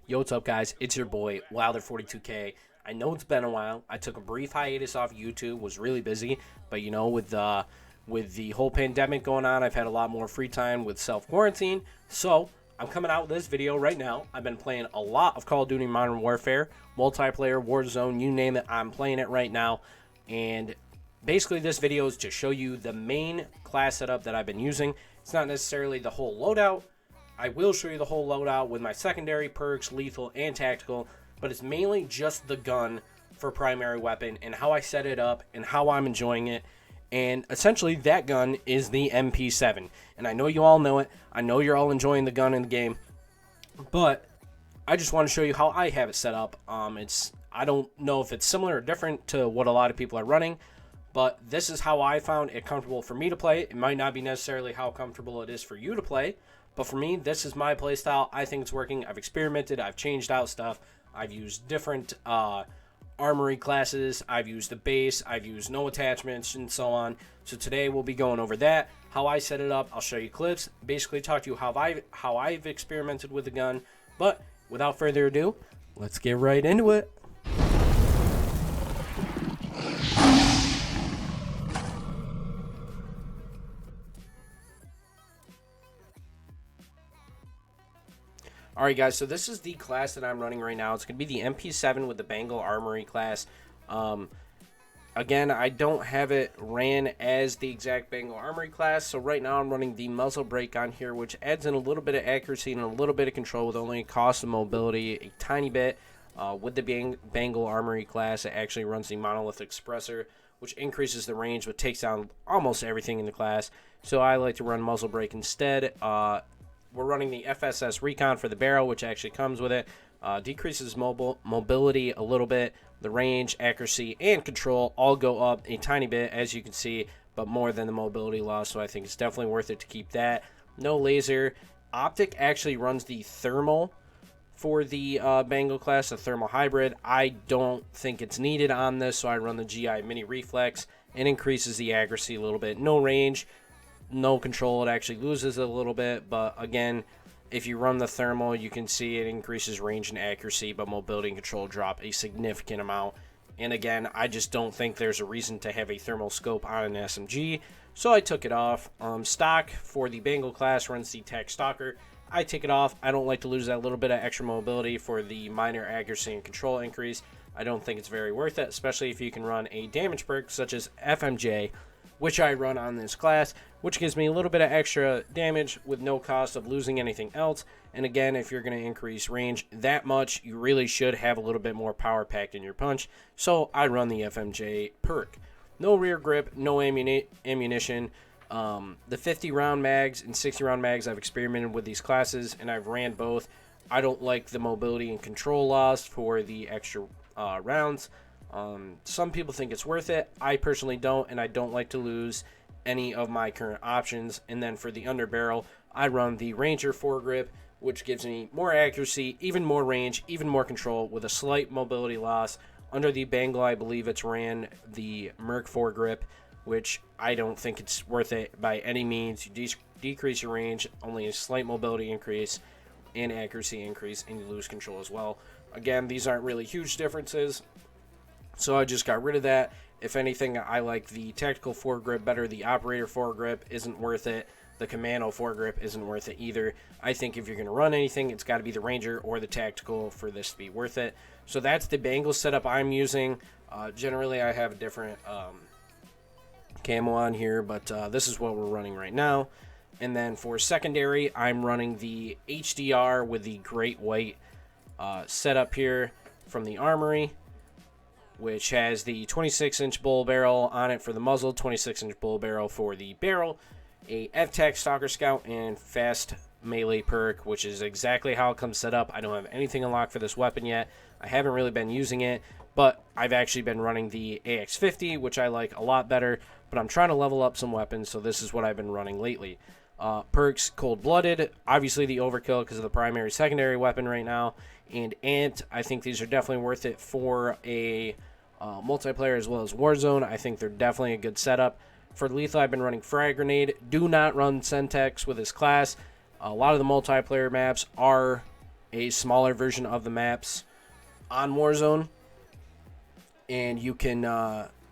Yo, what's up, guys? It's your boy, Wilder42K. I know it's been a while. I took a brief hiatus off YouTube, was really busy, but with the whole pandemic going on, I've had a lot more free time with self-quarantine. So, I'm coming out with this video right now. I've been playing a lot of Call of Duty Modern Warfare, multiplayer, Warzone, you name it, I'm playing it right now. And basically this video is to show you the main class setup that I've been using. It's not necessarily the whole loadout. I will show you the whole loadout with my secondary, perks, lethal, and tactical, but it's mainly just the gun for primary weapon and how I set it up and how I'm enjoying it. And essentially that gun is the MP7. And I know you all know it. I know you're all enjoying the gun in the game, but I just want to show you how I have it set up. I don't know if it's similar or different to what a lot of people are running, but this is how I found it comfortable for me to play. It might not be necessarily how comfortable it is for you to play, but for me, this is my playstyle. I think it's working. I've experimented. I've changed out stuff. I've used different armory classes. I've used the base. I've used no attachments and so on. So today we'll be going over that, how I set it up. I'll show you clips, basically talk to you how I've experimented with the gun. But without further ado, let's get right into it. Alright guys, so this is the class that I'm running right now. It's going to be the MP7 with the Bengal Armory class. Again, I don't have it ran as the exact Bengal Armory class, so right now I'm running the muzzle brake on here, which adds in a little bit of accuracy and a little bit of control with only cost of mobility a tiny bit. With the Bengal Armory class, it actually runs the monolithic suppressor, which increases the range but takes down almost everything in the class. So I like to run muzzle brake instead. We're running the FSS Recon for the barrel, which actually comes with it. Decreases mobility a little bit. The range, accuracy, and control all go up a tiny bit, as you can see, but more than the mobility loss, so I think it's definitely worth it to keep that. No laser. Optic actually runs the thermal for the Bengal class, the thermal hybrid. I don't think it's needed on this, so I run the GI Mini Reflex. It increases the accuracy a little bit. No range. No control, it actually loses a little bit, but again, if you run the thermal, you can see it increases range and accuracy, but mobility and control drop a significant amount. And again, I just don't think there's a reason to have a thermal scope on an SMG, so I took it off. Stock for the Bengal class runs the Tech Stalker. I take it off. I don't like to lose that little bit of extra mobility for the minor accuracy and control increase. I don't think it's very worth it, especially if you can run a damage perk such as FMJ, which I run on this class, which gives me a little bit of extra damage with no cost of losing anything else. And again, if you're going to increase range that much, you really should have a little bit more power packed in your punch. So I run the FMJ perk. No rear grip, no ammunition. The 50 round mags and 60 round mags, I've experimented with these classes and I've ran both. I don't like the mobility and control loss for the extra rounds. Some people think it's worth it. I personally don't, and I don't like to lose any of my current options. And then for the underbarrel, I run the Ranger foregrip, which gives me more accuracy, even more range, even more control with a slight mobility loss. Under the Bengal, I believe it's ran the Merc foregrip, which I don't think it's worth it by any means. You decrease your range, only a slight mobility increase and accuracy increase, and you lose control as well. Again, these aren't really huge differences, so I just got rid of that. If anything, I like the tactical foregrip better. The operator foregrip isn't worth it. The commando foregrip isn't worth it either. I think if you're going to run anything, it's got to be the Ranger or the tactical for this to be worth it. So that's the Bengal setup I'm using. Generally, I have a different camo on here, but this is what we're running right now. And then for secondary, I'm running the HDR with the Great White setup here from the Armory, which has the 26-inch bull barrel on it for the muzzle, 26-inch bull barrel for the barrel, a F-Tac Stalker Scout, and fast melee perk, which is exactly how it comes set up. I don't have anything unlocked for this weapon yet. I haven't really been using it, but I've actually been running the AX50, which I like a lot better, but I'm trying to level up some weapons, so this is what I've been running lately. Perks, Cold-Blooded, obviously the overkill because of the primary secondary weapon right now, and Ant. I think these are definitely worth it for a multiplayer as well as Warzone. I think they're definitely a good setup. For lethal, I've been running Frag Grenade. Do not run Sentex with this class. A lot of the multiplayer maps are a smaller version of the maps on Warzone, and you can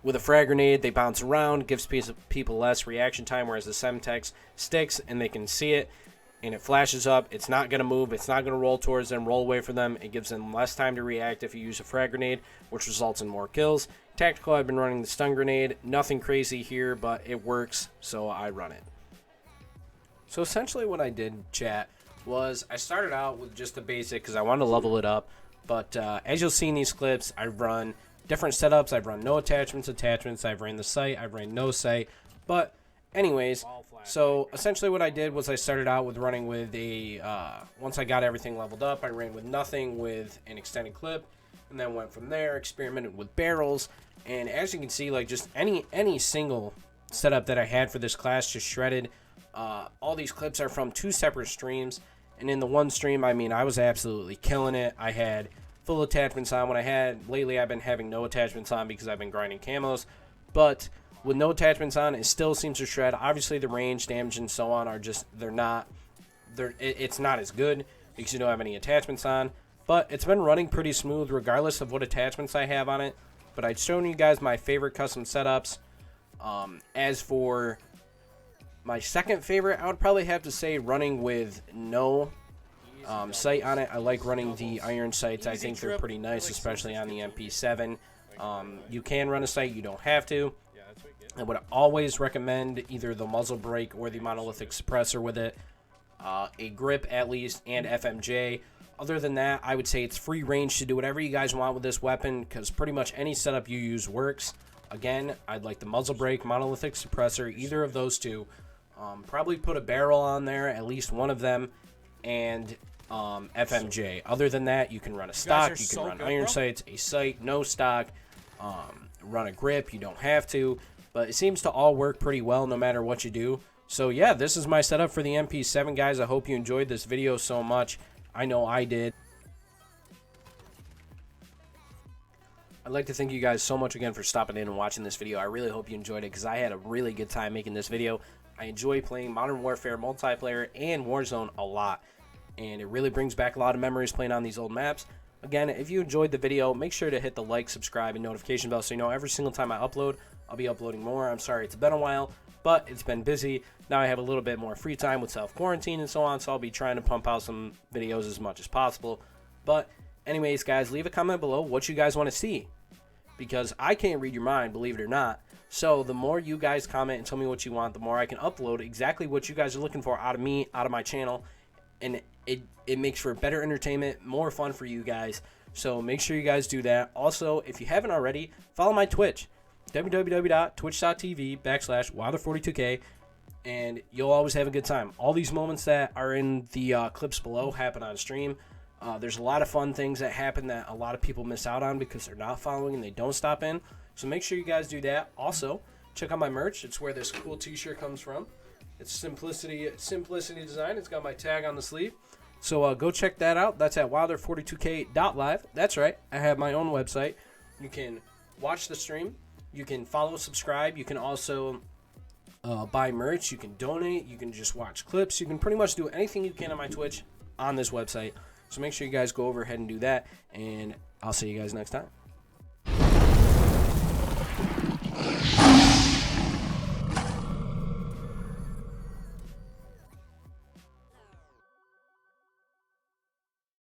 with a frag grenade, they bounce around, gives people less reaction time, whereas the Semtex sticks and they can see it and it flashes up. It's not going to move, it's not going to roll towards them, roll away from them. It gives them less time to react if you use a frag grenade, which results in more kills. Tactical, I've been running the stun grenade. Nothing crazy here, but it works, so I run it. So essentially what I did, chat, was I started out with just the basic because I wanted to level it up. But as you'll see in these clips, I run different setups. I've run no attachments, I've ran the sight, I've ran no sight. But anyways, so essentially what I did was I started out with running with a, once I got everything leveled up, I ran with nothing with an extended clip, and then went from there, experimented with barrels. And as you can see, like just any single setup that I had for this class just shredded. All these clips are from 2 separate streams. And in the one stream, I mean, I was absolutely killing it. I had full attachments on. Lately I've been having no attachments on because I've been grinding camos. But with no attachments on, it still seems to shred. Obviously, the range, damage, and so on are just, it's not as good because you don't have any attachments on. But it's been running pretty smooth regardless of what attachments I have on it. But I'd shown you guys my favorite custom setups. As for my second favorite, I would probably have to say running with no sight on it. I like running the iron sights. I think they're pretty nice, especially on the MP7. You can run a sight, you don't have to. I would always recommend either the muzzle brake or the monolithic suppressor with it. A grip at least, and FMJ. Other than that, I would say it's free range to do whatever you guys want with this weapon because pretty much any setup you use works. Again, I'd like the muzzle brake, monolithic suppressor, either of those two. Probably put a barrel on there, at least one of them, and FMJ. Other than that, you can run a stock, you can run iron sights, a sight, no stock, run a grip, you don't have to, but it seems to all work pretty well no matter what you do. So yeah, this is my setup for the MP7, guys. I hope you enjoyed this video so much. I know I did. I'd like to thank you guys so much again for stopping in and watching this video. I really hope you enjoyed it because I had a really good time making this video. I enjoy playing Modern Warfare multiplayer and Warzone a lot, and it really brings back a lot of memories playing on these old maps. Again, if you enjoyed the video, make sure to hit the like, subscribe, and notification bell so you know every single time I upload. I'll be uploading more. I'm sorry it's been a while, but it's been busy. Now I have a little bit more free time with self-quarantine and so on, so I'll be trying to pump out some videos as much as possible. But anyways, guys, leave a comment below what you guys want to see, because I can't read your mind, believe it or not. So the more you guys comment and tell me what you want, the more I can upload exactly what you guys are looking for out of me, out of my channel. And it makes for better entertainment, more fun for you guys. So make sure you guys do that. Also, if you haven't already, follow my Twitch, www.twitch.tv/wilder42k, and you'll always have a good time. All these moments that are in the clips below happen on stream. There's a lot of fun things that happen that a lot of people miss out on because they're not following and they don't stop in. So make sure you guys do that. Also, check out my merch. It's where this cool t-shirt comes from. It's Simplicity Design. It's got my tag on the sleeve. So go check that out. That's at wilder42k.live. That's right. I have my own website. You can watch the stream. You can follow, subscribe. You can also buy merch. You can donate. You can just watch clips. You can pretty much do anything you can on my Twitch on this website. So make sure you guys go over ahead and do that. And I'll see you guys next time.